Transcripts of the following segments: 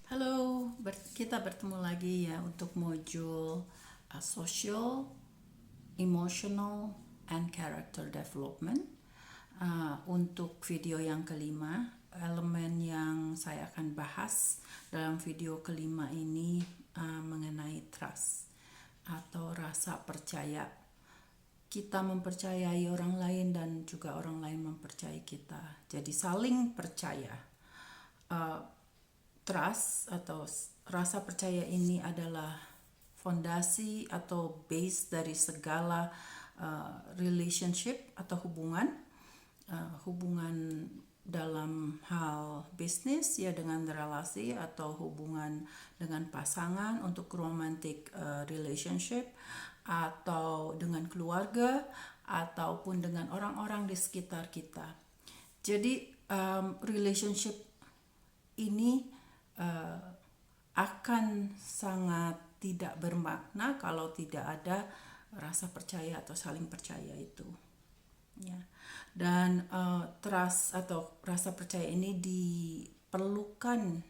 Halo, kita bertemu lagi ya untuk modul Social, Emotional, and Character Development. Untuk video yang kelima, elemen yang saya akan bahas dalam video kelima ini mengenai trust atau rasa percaya. Kita mempercayai orang lain dan juga orang lain mempercayai kita. Jadi saling percaya. Uh, Trust atau rasa percaya ini adalah fondasi atau base dari segala relationship atau hubungan dalam hal bisnis ya, dengan relasi atau hubungan dengan pasangan, untuk romantic relationship, atau dengan keluarga, ataupun dengan orang-orang di sekitar kita. Jadi relationship ini akan sangat tidak bermakna kalau tidak ada rasa percaya atau saling percaya itu, ya. Dan trust atau rasa percaya ini diperlukan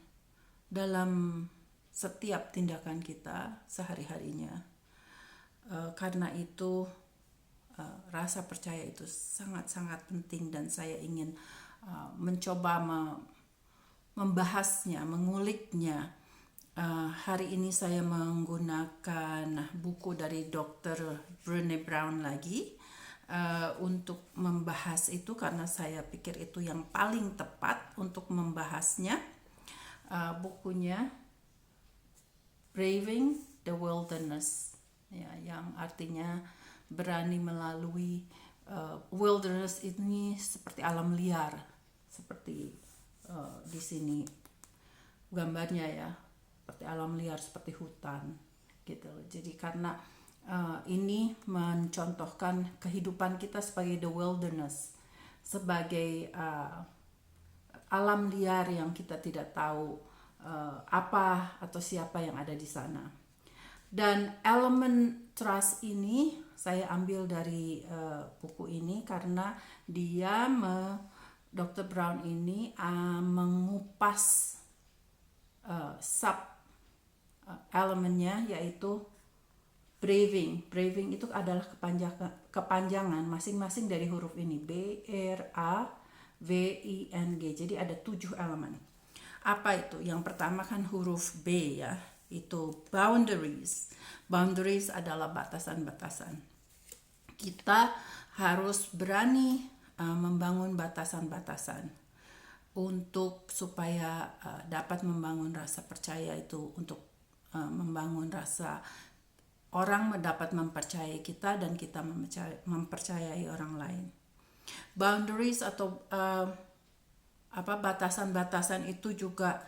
dalam setiap tindakan kita sehari-harinya. Karena itu rasa percaya itu sangat-sangat penting, dan saya ingin mencoba membahasnya, menguliknya. Hari ini saya menggunakan buku dari Dr. Brené Brown lagi untuk membahas itu, karena saya pikir itu yang paling tepat untuk membahasnya. Bukunya Braving the Wilderness, ya, yang artinya berani melalui wilderness ini seperti alam liar, seperti di sini gambarnya ya, seperti alam liar, seperti hutan gitu. Jadi karena ini mencontohkan kehidupan kita sebagai the wilderness, sebagai alam liar yang kita tidak tahu apa atau siapa yang ada di sana. Dan elemen trust ini saya ambil dari buku ini karena dia Dr. Brown ini mengupas sub elemennya, yaitu braving. Braving itu adalah kepanjangan masing-masing dari huruf ini, B, R, A, V, I, N, G. Jadi ada 7 elemen. Apa itu? Yang pertama kan huruf B ya, itu boundaries. Boundaries adalah batasan-batasan. Kita harus berani membangun batasan-batasan untuk supaya dapat membangun rasa percaya itu, untuk membangun rasa orang dapat mempercayai kita dan kita mempercayai orang lain. Boundaries atau batasan-batasan itu juga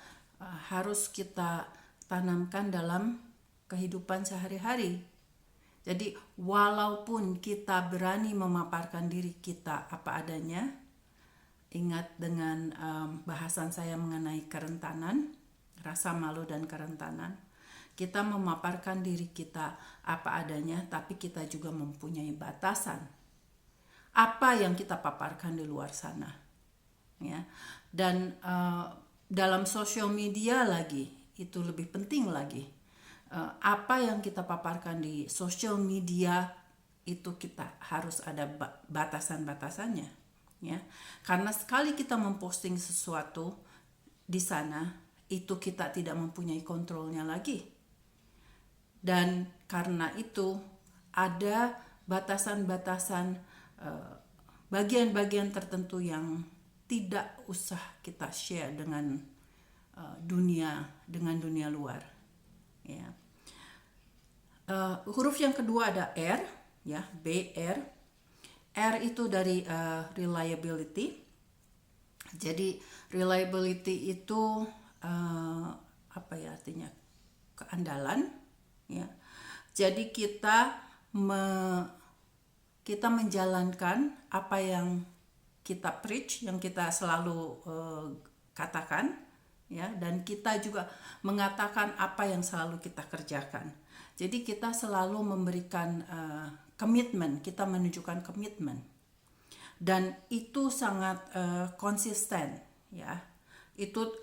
harus kita tanamkan dalam kehidupan sehari-hari. Jadi walaupun kita berani memaparkan diri kita apa adanya, ingat dengan bahasan saya mengenai kerentanan, rasa malu dan kerentanan, kita memaparkan diri kita apa adanya, tapi kita juga mempunyai batasan. Apa yang kita paparkan di luar sana, ya. Dan dalam social media lagi, itu lebih penting lagi. Apa yang kita paparkan di social media itu kita harus ada batasan-batasannya, ya. Karena sekali kita memposting sesuatu di sana, itu kita tidak mempunyai kontrolnya lagi. Dan karena itu ada batasan-batasan bagian-bagian tertentu yang tidak usah kita share dengan dunia luar, ya. Huruf yang kedua ada R, ya, BR. R itu dari reliability. Jadi reliability itu apa ya artinya? Keandalan, ya. Jadi kita menjalankan apa yang kita preach, yang kita selalu katakan, ya, dan kita juga mengatakan apa yang selalu kita kerjakan. Jadi kita selalu memberikan komitmen, kita menunjukkan komitmen, dan itu sangat konsisten, ya. itu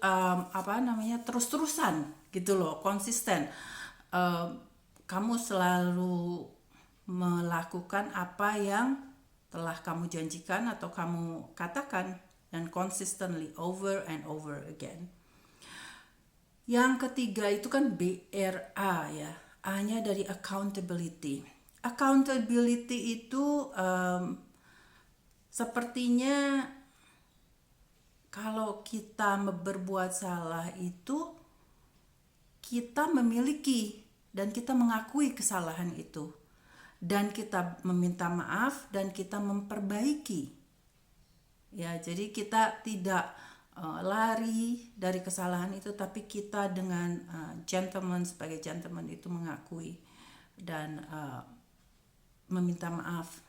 terus-terusan gitu loh, konsisten. Kamu selalu melakukan apa yang telah kamu janjikan atau kamu katakan, dan consistently over and over again. Yang ketiga itu kan BRA ya, A-nya dari accountability. Accountability itu sepertinya kalau kita berbuat salah itu kita memiliki dan kita mengakui kesalahan itu, dan kita meminta maaf dan kita memperbaiki. Ya, jadi kita tidak lari dari kesalahan itu, tapi kita dengan sebagai gentleman itu mengakui dan meminta maaf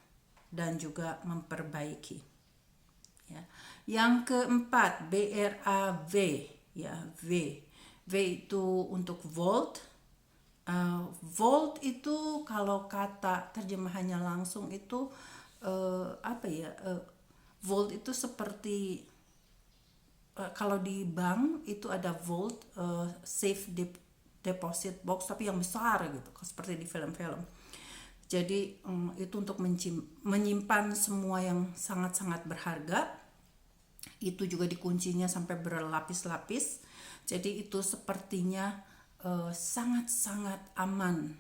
dan juga memperbaiki. Ya. Yang keempat, BRAV ya, V itu untuk volt. Volt itu kalau kata terjemahannya langsung itu volt itu seperti kalau di bank itu ada vault, safe deposit box, tapi yang besar gitu, seperti di film-film. Jadi itu untuk menyimpan semua yang sangat-sangat berharga. Itu juga dikuncinya sampai berlapis-lapis. Jadi itu sepertinya sangat-sangat aman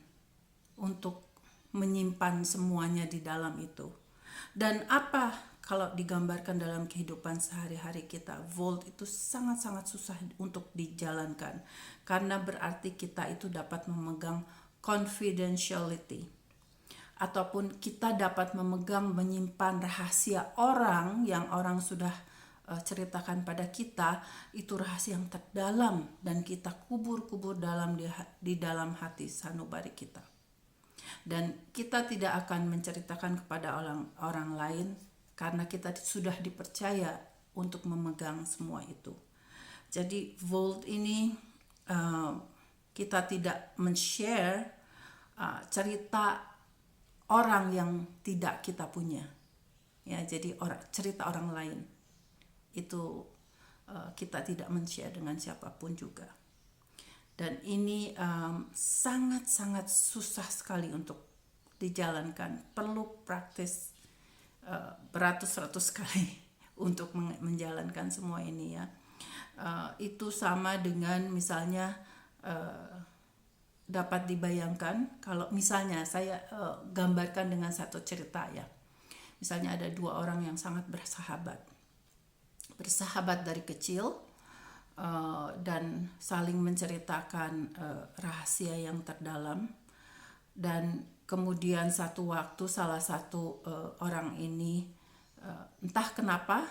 untuk menyimpan semuanya di dalam itu. Dan apa kalau digambarkan dalam kehidupan sehari-hari kita, volt itu sangat-sangat susah untuk dijalankan, karena berarti kita itu dapat memegang confidentiality, ataupun kita dapat menyimpan rahasia orang yang orang sudah ceritakan pada kita, itu rahasia yang terdalam dan kita kubur dalam di dalam hati sanubari kita. Dan kita tidak akan menceritakan kepada orang lain karena kita sudah dipercaya untuk memegang semua itu. Jadi volt ini kita tidak men-share cerita orang yang tidak kita punya. Ya, jadi cerita orang lain itu kita tidak men-share dengan siapapun juga. Dan ini sangat-sangat susah sekali untuk dijalankan. Perlu praktis beratus-ratus kali untuk menjalankan semua ini ya. Itu sama dengan misalnya dapat dibayangkan kalau misalnya saya gambarkan dengan satu cerita ya. Misalnya ada dua orang yang sangat bersahabat dari kecil, dan saling menceritakan rahasia yang terdalam, dan kemudian satu waktu salah satu orang ini entah kenapa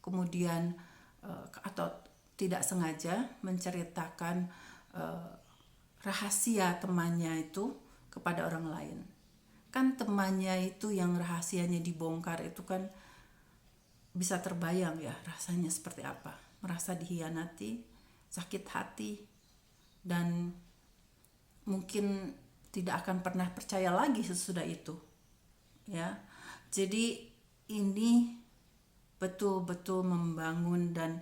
kemudian atau tidak sengaja menceritakan rahasia temannya itu kepada orang lain. Kan temannya itu yang rahasianya dibongkar itu kan bisa terbayang ya rasanya seperti apa. Merasa dihianati, sakit hati, dan mungkin tidak akan pernah percaya lagi sesudah itu. Ya. Jadi ini betul-betul membangun dan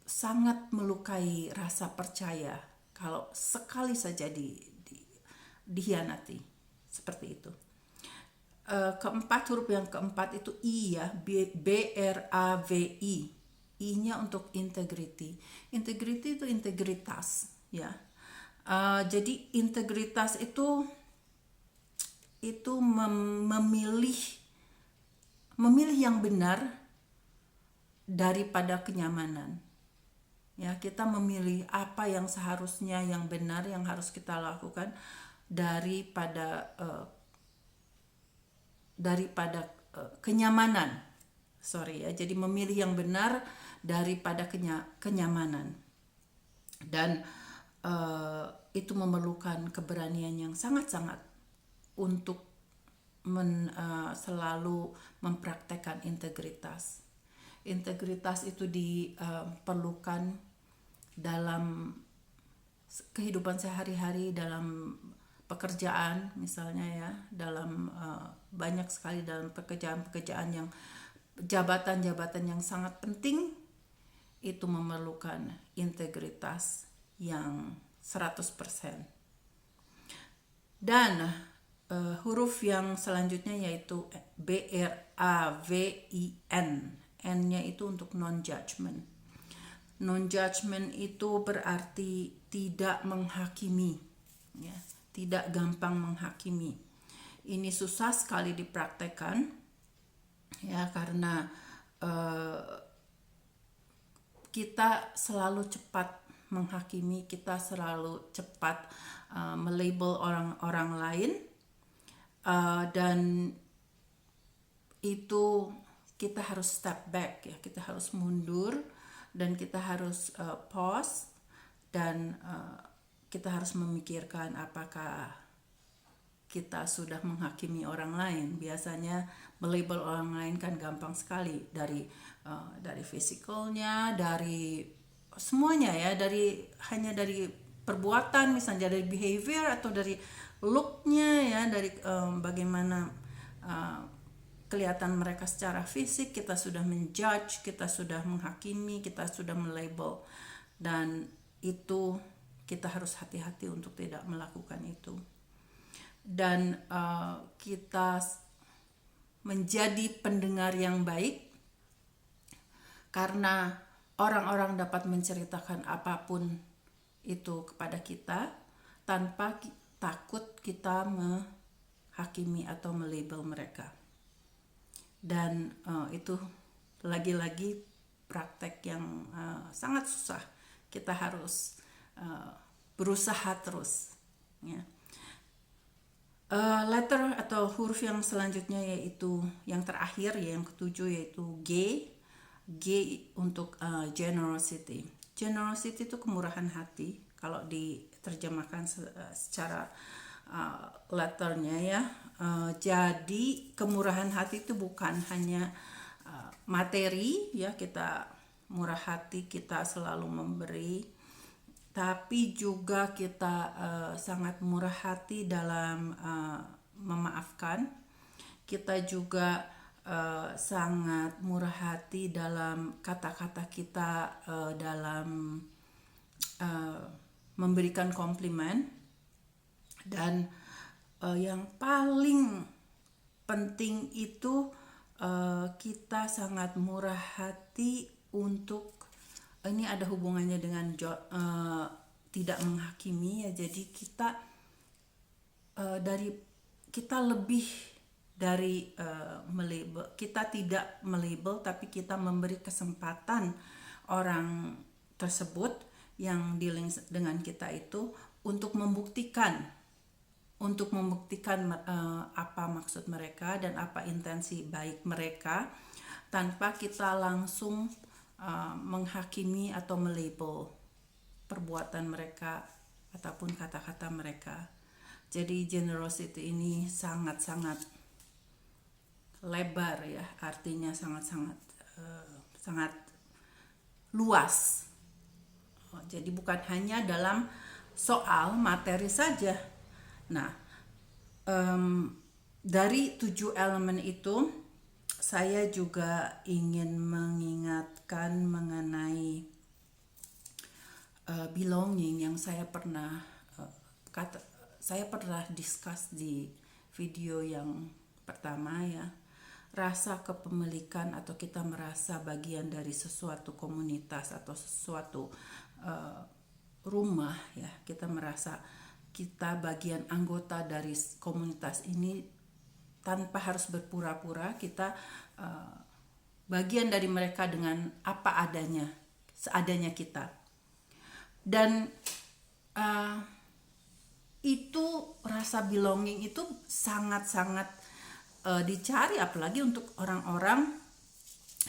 sangat melukai rasa percaya kalau sekali saja dihianati seperti itu. Huruf yang keempat itu I ya, BRAVI. I-nya untuk integrity. Integrity itu integritas ya. Jadi integritas itu memilih yang benar daripada kenyamanan. Ya, kita memilih apa yang seharusnya yang benar yang harus kita lakukan daripada kenyamanan. Jadi memilih yang benar daripada kenyamanan. Dan itu memerlukan keberanian yang sangat-sangat untuk selalu mempraktekkan integritas. Integritas itu diperlukan dalam kehidupan sehari-hari, dalam pekerjaan misalnya ya, dalam banyak sekali dalam pekerjaan yang jabatan-jabatan yang sangat penting. itu memerlukan integritas yang 100%. Dan huruf yang selanjutnya yaitu BRAVIN. N-nya itu untuk non-judgment. Non-judgment itu berarti tidak menghakimi, ya, tidak gampang menghakimi. Ini susah sekali dipraktekkan, ya, karena kita selalu cepat menghakimi, kita selalu cepat melabel orang-orang lain, dan itu kita harus step back, ya, kita harus mundur dan kita harus pause dan kita harus memikirkan apakah kita sudah menghakimi orang lain. Biasanya melabel orang lain kan gampang sekali, dari fisikalnya, dari semuanya, ya, hanya dari perbuatan, misalnya dari behavior atau dari looknya, ya, dari bagaimana kelihatan mereka secara fisik, kita sudah menjudge, kita sudah menghakimi, kita sudah melabel, dan itu kita harus hati-hati untuk tidak melakukan itu. Dan kita menjadi pendengar yang baik, karena orang-orang dapat menceritakan apapun itu kepada kita tanpa takut kita menghakimi atau melabel mereka. Dan itu lagi-lagi praktek yang sangat susah. Kita harus berusaha terus, ya. Letter atau huruf yang selanjutnya yaitu yang terakhir, ya, yang ketujuh, yaitu G. G untuk generosity. Generosity itu kemurahan hati kalau diterjemahkan secara letternya, ya. Jadi kemurahan hati itu bukan hanya materi, ya, kita murah hati, kita selalu memberi, tapi juga kita sangat murah hati dalam memaafkan. Kita juga sangat murah hati dalam kata-kata kita, dalam memberikan komplimen. Dan yang paling penting itu kita sangat murah hati untuk, ini ada hubungannya dengan tidak menghakimi, ya. Jadi kita lebih dari melabel. Kita tidak melabel, tapi kita memberi kesempatan orang tersebut yang dealing dengan kita itu untuk membuktikan apa maksud mereka dan apa intensi baik mereka, tanpa kita langsung menghakimi atau melabel perbuatan mereka ataupun kata-kata mereka. Jadi generosity ini sangat-sangat lebar, ya, artinya sangat-sangat luas. Jadi bukan hanya dalam soal materi saja. Nah, dari 7 elemen itu saya juga ingin mengingatkan mengenai belonging yang saya pernah discuss di video yang pertama, ya. Rasa kepemilikan atau kita merasa bagian dari sesuatu komunitas atau sesuatu rumah, ya. Kita merasa kita bagian anggota dari komunitas ini tanpa harus berpura-pura. Kita bagian dari mereka dengan apa adanya, seadanya kita. Dan itu rasa belonging itu sangat-sangat dicari, apalagi untuk orang-orang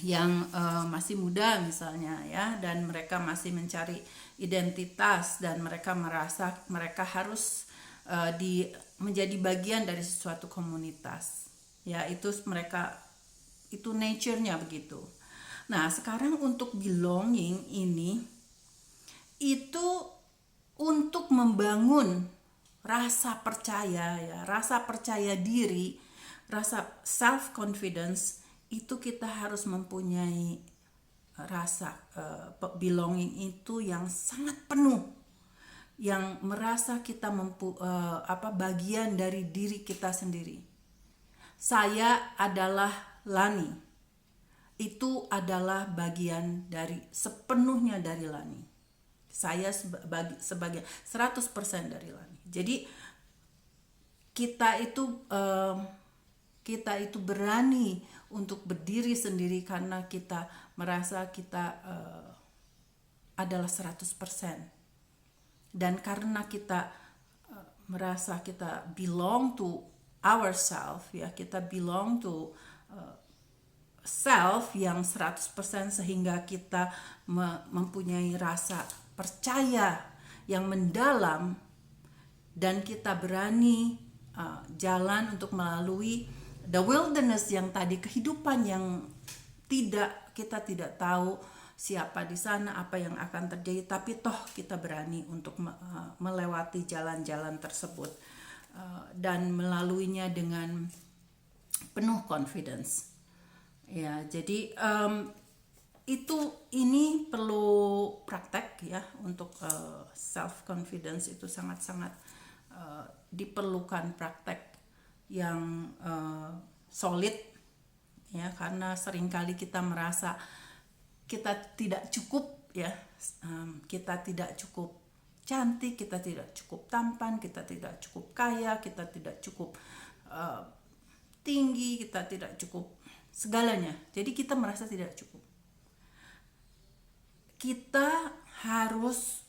yang masih muda misalnya, ya, dan mereka masih mencari identitas dan mereka merasa mereka harus menjadi bagian dari suatu komunitas, ya. Itu mereka, itu nature-nya begitu. Nah, sekarang untuk belonging ini itu untuk membangun rasa percaya, ya, rasa percaya diri, rasa self confidence, itu kita harus mempunyai rasa belonging itu yang sangat penuh, yang merasa kita bagian dari diri kita sendiri. Saya adalah Lani. Itu adalah bagian dari sepenuhnya dari Lani. Saya sebagai 100% dari Lani. Jadi kita itu berani untuk berdiri sendiri karena kita merasa kita adalah 100%. Dan karena kita merasa kita belong to ourselves, ya, kita belong to self yang 100%, sehingga kita mempunyai rasa percaya yang mendalam, dan kita berani jalan untuk melalui the wilderness yang tadi, kehidupan yang kita tidak tahu siapa di sana, apa yang akan terjadi, tapi toh kita berani untuk melewati jalan-jalan tersebut dan melaluinya dengan penuh confidence. Ya, jadi ini perlu praktek ya, untuk self confidence itu sangat-sangat diperlukan praktek yang solid ya, karena seringkali kita merasa kita tidak cukup ya, kita tidak cukup cantik, kita tidak cukup tampan, kita tidak cukup kaya, kita tidak cukup tinggi, kita tidak cukup segalanya. Jadi kita merasa tidak cukup. Kita harus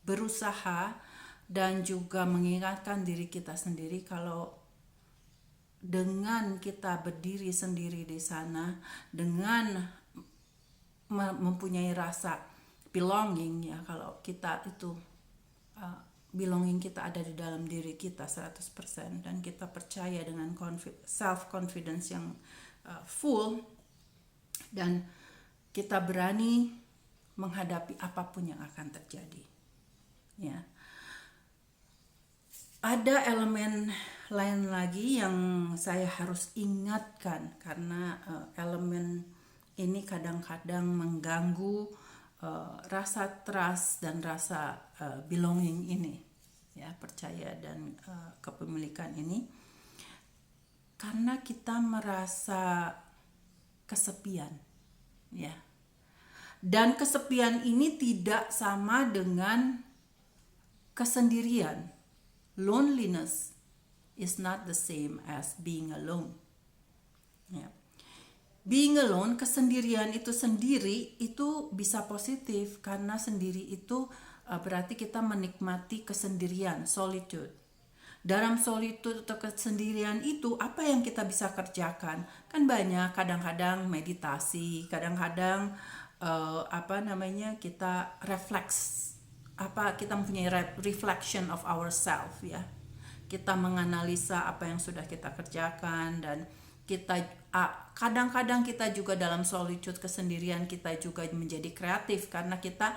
berusaha dan juga mengingatkan diri kita sendiri kalau dengan kita berdiri sendiri di sana, dengan mempunyai rasa belonging ya, kalau kita itu belonging kita ada di dalam diri kita 100%, dan kita percaya dengan self confidence yang full, dan kita berani menghadapi apapun yang akan terjadi ya. Ada elemen lain lagi yang saya harus ingatkan, karena elemen ini kadang-kadang mengganggu rasa trust dan rasa belonging ini ya, percaya dan kepemilikan ini, karena kita merasa kesepian ya. Dan kesepian ini tidak sama dengan kesendirian. Loneliness is not the same as being alone. Ya. Being alone, kesendirian itu sendiri itu bisa positif, karena sendiri itu berarti kita menikmati kesendirian, solitude. Dalam solitude atau kesendirian itu apa yang kita bisa kerjakan? Kan banyak, kadang-kadang meditasi, kadang-kadang kita refleks, kita mempunyai reflection of ourselves ya. Kita menganalisa apa yang sudah kita kerjakan, dan kita kadang-kadang kita juga dalam solitude, kesendirian, kita juga menjadi kreatif karena kita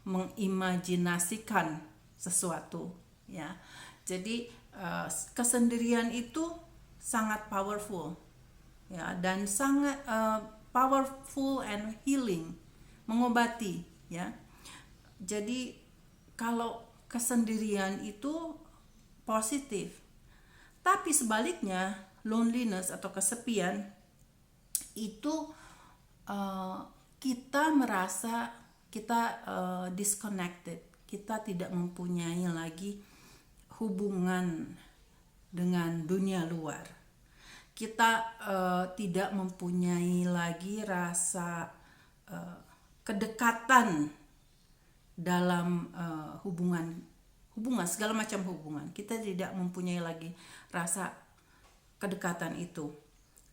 mengimajinasikan sesuatu ya. Jadi kesendirian itu sangat powerful ya, dan sangat powerful and healing, mengobati ya. Jadi kalau kesendirian itu positif, tapi sebaliknya loneliness atau kesepian itu kita merasa kita disconnected, kita tidak mempunyai lagi hubungan dengan dunia luar, kita tidak mempunyai lagi rasa kedekatan dalam hubungan segala macam hubungan. Kita tidak mempunyai lagi rasa kedekatan itu,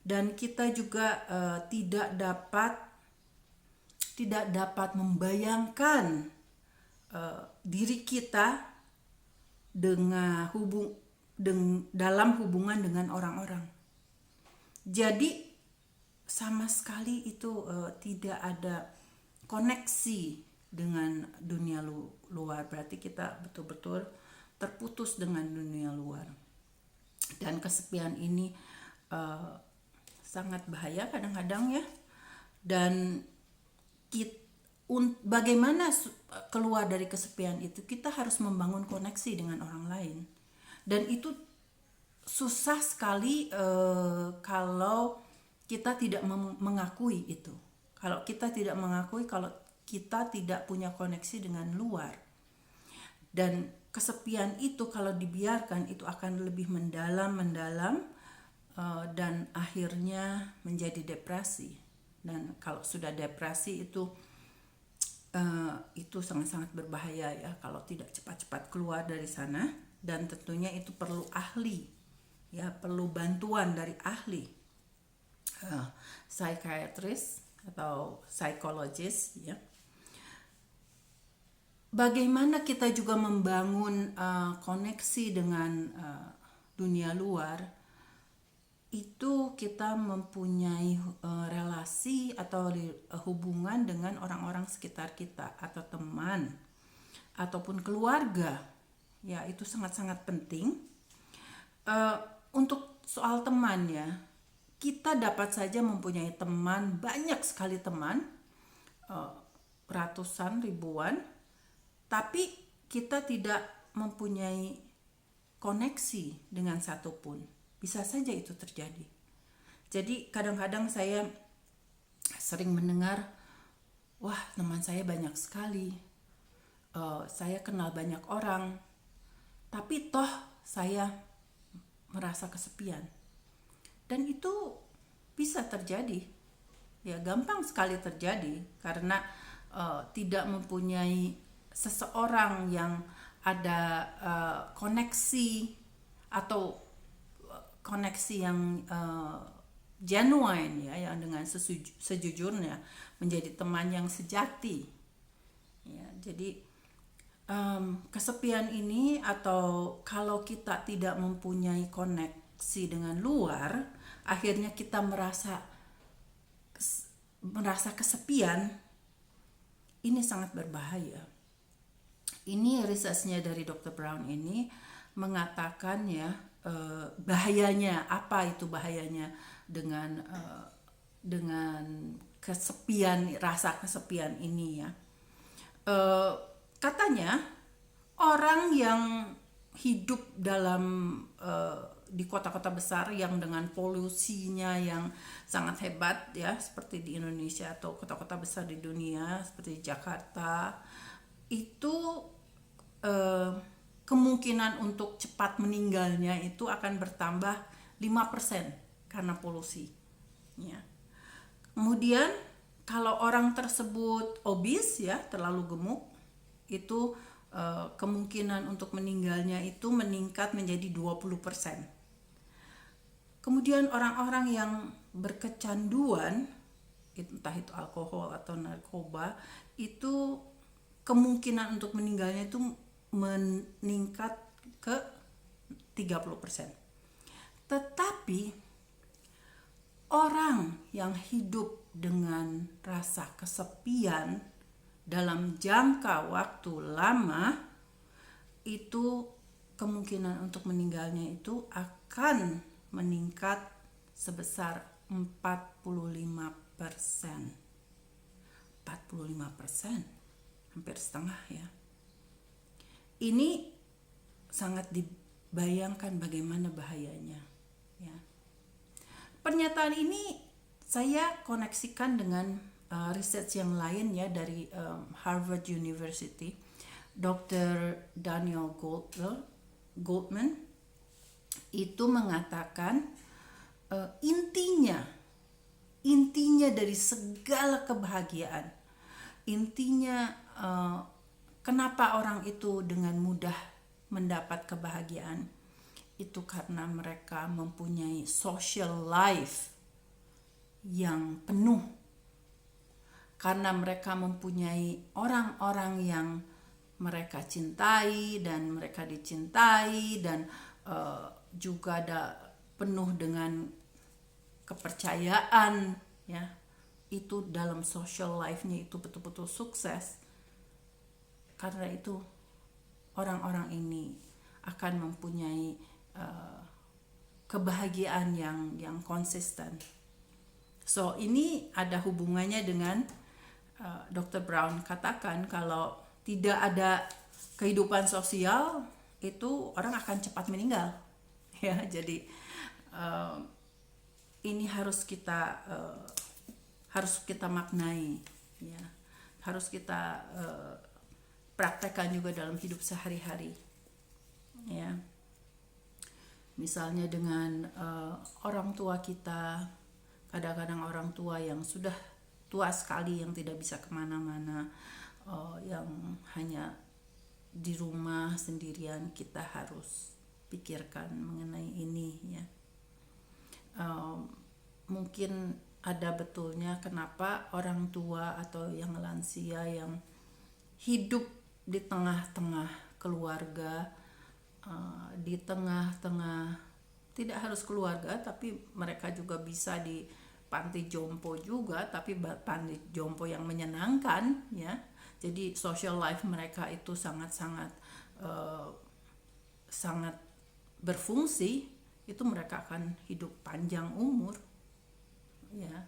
dan kita juga tidak dapat membayangkan diri kita dalam hubungan dengan orang-orang. Jadi sama sekali itu tidak ada koneksi dengan dunia luar, berarti kita betul-betul terputus dengan dunia luar. Dan kesepian ini sangat bahaya kadang-kadang ya. Dan bagaimana keluar dari kesepian itu, kita harus membangun koneksi dengan orang lain. Dan itu susah sekali kalau kita tidak mengakui itu. Kalau kita tidak mengakui kalau kita tidak punya koneksi dengan luar. Dan kesepian itu kalau dibiarkan itu akan lebih mendalam dan akhirnya menjadi depresi. Dan kalau sudah depresi itu sangat-sangat berbahaya ya kalau tidak cepat-cepat keluar dari sana. Dan tentunya itu perlu ahli ya, perlu bantuan dari ahli, psychiatrist atau psikologis ya. Bagaimana kita juga membangun koneksi dengan dunia luar, itu kita mempunyai relasi atau hubungan dengan orang-orang sekitar kita atau teman ataupun keluarga ya. Itu sangat-sangat penting. Untuk soal teman ya, kita dapat saja mempunyai teman, banyak sekali teman, ratusan, ribuan, tapi kita tidak mempunyai koneksi dengan satupun. Bisa saja itu terjadi. Jadi kadang-kadang saya sering mendengar, wah teman saya banyak sekali, saya kenal banyak orang, tapi toh saya merasa kesepian. Dan itu bisa terjadi, ya gampang sekali terjadi karena tidak mempunyai seseorang yang ada koneksi atau koneksi yang genuine ya, yang dengan sejujurnya menjadi teman yang sejati. Ya, jadi kesepian ini, atau kalau kita tidak mempunyai koneksi dengan luar, akhirnya kita merasa kesepian. Ini sangat berbahaya. Ini risetnya dari Dr. Brown ini mengatakan ya, bahayanya, apa itu bahayanya dengan kesepian, rasa kesepian ini ya. Katanya orang yang hidup di kota-kota besar yang dengan polusinya yang sangat hebat ya, seperti di Indonesia atau kota-kota besar di dunia seperti Jakarta, itu kemungkinan untuk cepat meninggalnya itu akan bertambah 5% karena polusi ya. Kemudian kalau orang tersebut obes ya, terlalu gemuk, itu kemungkinan untuk meninggalnya itu meningkat menjadi 20%. Kemudian orang-orang yang berkecanduan, entah itu alkohol atau narkoba, itu kemungkinan untuk meninggalnya itu meningkat ke 30%. Tetapi orang yang hidup dengan rasa kesepian dalam jangka waktu lama, itu kemungkinan untuk meninggalnya itu akan meningkat sebesar 45%. 45%, hampir setengah ya. Ini sangat dibayangkan bagaimana bahayanya ya. Pernyataan ini saya koneksikan dengan riset yang lain ya, dari Harvard University, Dr. Daniel Goldman itu mengatakan intinya dari segala kebahagiaan, intinya kenapa orang itu dengan mudah mendapat kebahagiaan, itu karena mereka mempunyai social life yang penuh, karena mereka mempunyai orang-orang yang mereka cintai dan mereka dicintai, dan juga ada penuh dengan kepercayaan ya. Itu dalam social life-nya itu betul-betul sukses. Karena itu orang-orang ini akan mempunyai kebahagiaan yang konsisten So ini ada hubungannya dengan Dr. Brown katakan kalau tidak ada kehidupan sosial itu orang akan cepat meninggal. Ya, jadi ini harus kita maknai, ya, harus kita praktekkan juga dalam hidup sehari-hari, ya. Misalnya dengan orang tua kita, kadang-kadang orang tua yang sudah tua sekali, yang tidak bisa kemana-mana, yang hanya di rumah sendirian, kita harus pikirkan mengenai ini, ya. Mungkin ada betulnya kenapa orang tua atau yang lansia yang hidup di tengah-tengah keluarga, di tengah-tengah, tidak harus keluarga, tapi mereka juga bisa di panti jompo juga, tapi panti jompo yang menyenangkan, ya. Jadi social life mereka itu sangat-sangat sangat berfungsi, itu mereka akan hidup panjang umur, ya.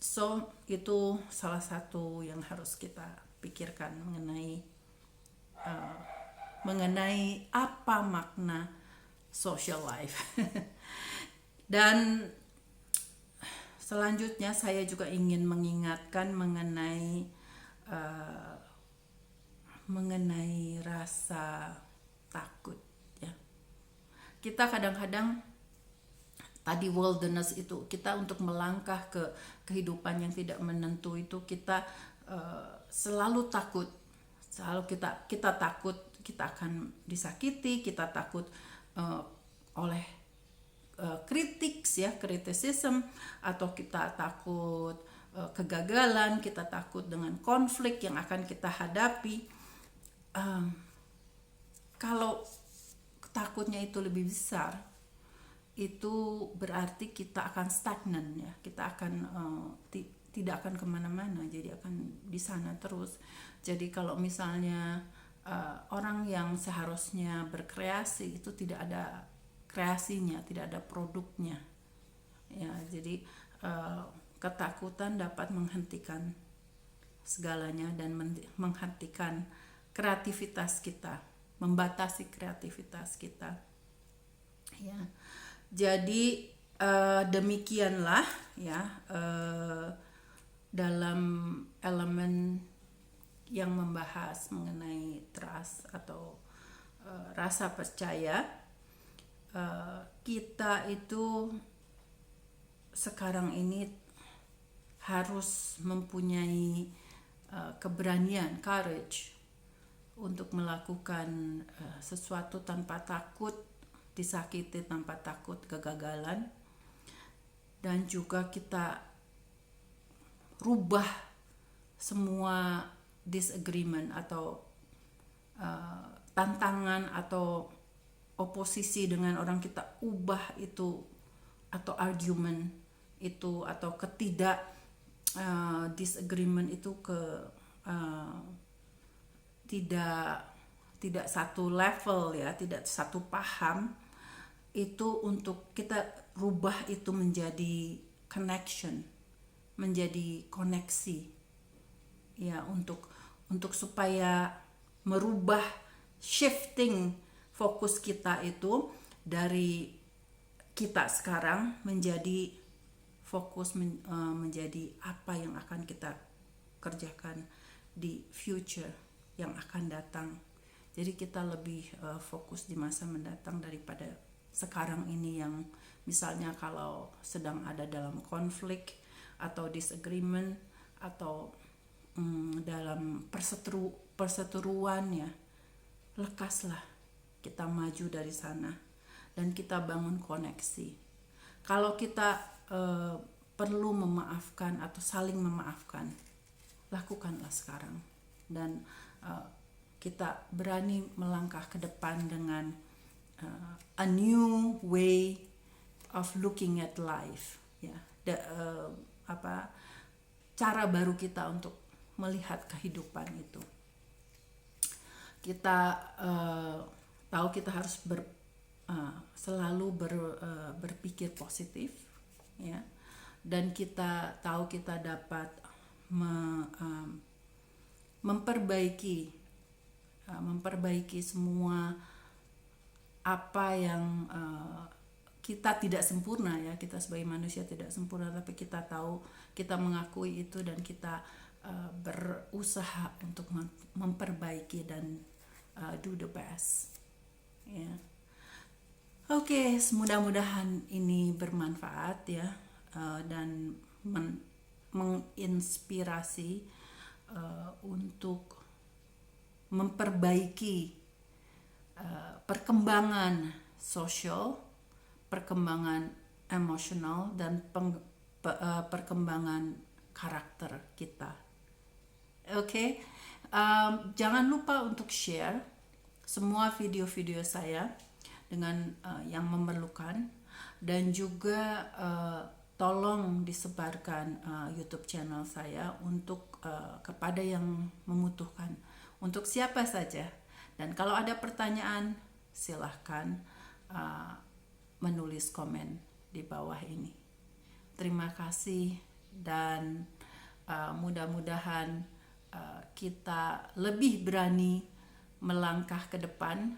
So itu salah satu yang harus kita pikirkan mengenai apa makna social life. Dan selanjutnya saya juga ingin mengingatkan mengenai rasa takut, ya. Kita kadang-kadang tadi wilderness itu, kita untuk melangkah ke kehidupan yang tidak menentu itu, kita selalu takut, kita takut kita akan disakiti, kita takut oleh criticism, atau kita takut kegagalan, kita takut dengan konflik yang akan kita hadapi. Kalau takutnya itu lebih besar, itu berarti kita akan stagnan, ya. Kita akan tidak akan kemana-mana, jadi akan di sana terus. Jadi kalau misalnya orang yang seharusnya berkreasi itu tidak ada kreasinya, tidak ada produknya, ya. Jadi ketakutan dapat menghentikan segalanya dan menghentikan kreativitas kita, membatasi kreativitas kita, ya. Jadi demikianlah, ya, dalam elemen yang membahas mengenai trust atau rasa percaya, kita itu sekarang ini harus mempunyai keberanian, courage, untuk melakukan sesuatu tanpa takut disakiti, tanpa takut kegagalan, dan juga kita rubah semua disagreement atau tantangan atau oposisi dengan orang, kita ubah itu, atau argument itu, atau disagreement itu ke tidak satu level, ya, tidak satu paham, itu untuk kita rubah itu menjadi connection, menjadi koneksi, ya, untuk supaya merubah, shifting fokus kita itu dari kita sekarang menjadi fokus menjadi apa yang akan kita kerjakan di future yang akan datang. Jadi kita lebih fokus di masa mendatang daripada sekarang ini, yang misalnya kalau sedang ada dalam konflik atau disagreement atau dalam perseteruan, ya, lekaslah kita maju dari sana dan kita bangun koneksi. Kalau kita perlu memaafkan atau saling memaafkan, lakukanlah sekarang, dan kita berani melangkah ke depan dengan a new way of looking at life, ya. Cara baru kita untuk melihat kehidupan itu. Kita tahu kita harus selalu berpikir positif, ya. dan kita tahu kita dapat memperbaiki semua apa yang kita tidak sempurna ya, kita sebagai manusia tidak sempurna, tapi kita tahu, kita mengakui itu dan kita berusaha untuk memperbaiki dan do the best ya. Oke, mudah-mudahan ini bermanfaat ya, dan menginspirasi untuk memperbaiki perkembangan sosial, perkembangan emosional, dan perkembangan karakter kita. Oke, jangan lupa untuk share semua video-video saya dengan yang memerlukan, dan juga tolong disebarkan YouTube channel saya untuk kepada yang membutuhkan, untuk siapa saja. Dan kalau ada pertanyaan, silahkan menulis komen di bawah ini. Terima kasih, dan mudah-mudahan kita lebih berani melangkah ke depan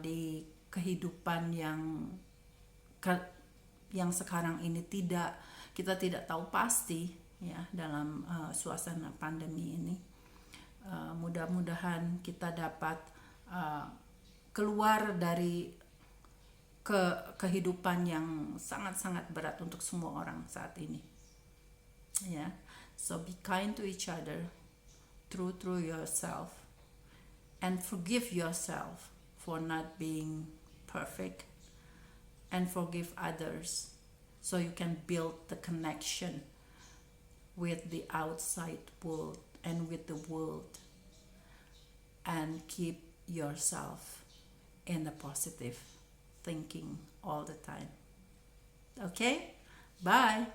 di kehidupan yang sekarang ini kita tidak tahu pasti ya, dalam suasana pandemi ini. Mudah-mudahan kita dapat keluar dari kehidupan yang sangat-sangat berat untuk semua orang saat ini ya. So be kind to each other, true yourself, and forgive yourself for not being perfect, and forgive others so you can build the connection with the outside world and with the world, and keep yourself in the positive thinking all the time. Okay? Bye.